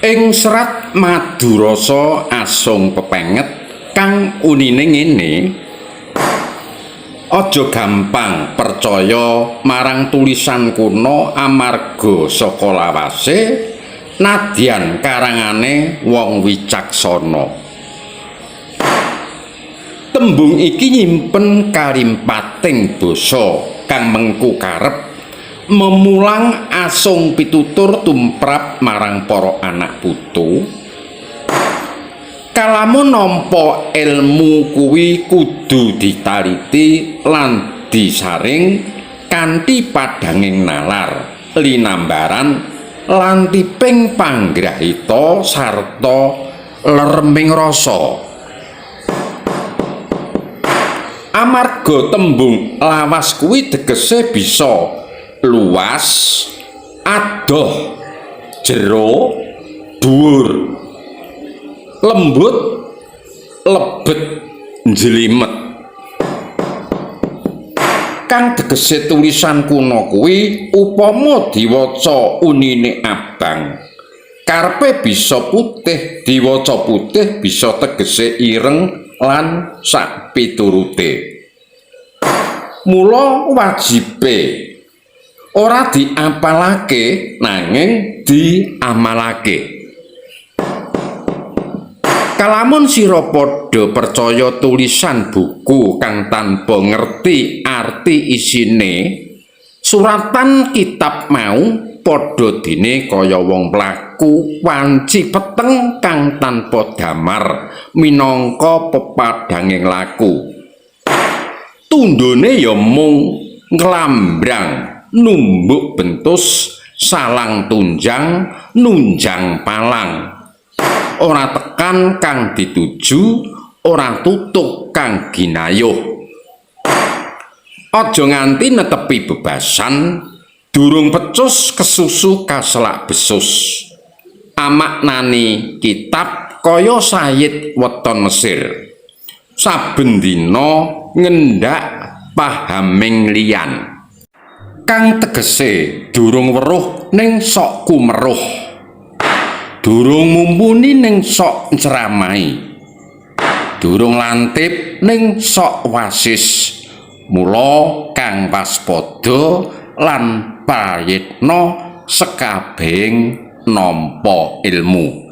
Ing serat Madurasa Asung Pepenget kang unine ngene, aja gampang percaya marang tulisan kuno amarga saka lawase nadyan karangane wong wicaksana. Tembung iki nyimpen karimpating basa kang mengku karep memulang asung pitutur tumrap marang para anak putu. Kalamun nampa ilmu kuwi kudu ditaliti lan disaring kanthi padhanging nalar, linambaran lan tiping panggrahita sarta lereming rasa. Amarga tembung lawas kuwi tegese bisa luas, adoh, jero, dhuwur, lembut, lebet, njlimet. Kang tegese tulisan kuno kuwi upama diwaca unine abang, karepe bisa putih, diwaca putih bisa tegese ireng lan sak piturute. Mula wajibe ora diapalake nanging diamalake. Kalamun sira padha percaya tulisan buku kang tanpa ngerti arti isine, suratan kitab mau padha dene kaya wong mlaku wanci peteng kang tanpa damar minangka pepadhanging laku. Tundhone ya mung nglambrang, numbuk bentus, salang tunjang, nunjang palang. Ora tekan kang dituju, ora tutuk kang ginayuh. Aja nganti netepi bebasan, durung pecus kesusu kaselak besus. Amaknani kitab kaya sayit weton Mesir. Saben dina ngendhak pahaming liyan. Kang tegese durung weruh ning sok kumeruh, durung mumpuni ning sok nceramahi, durung lantip ning sok wasis. Mula kang waspada lan prayitna sekabehing nampa ilmu.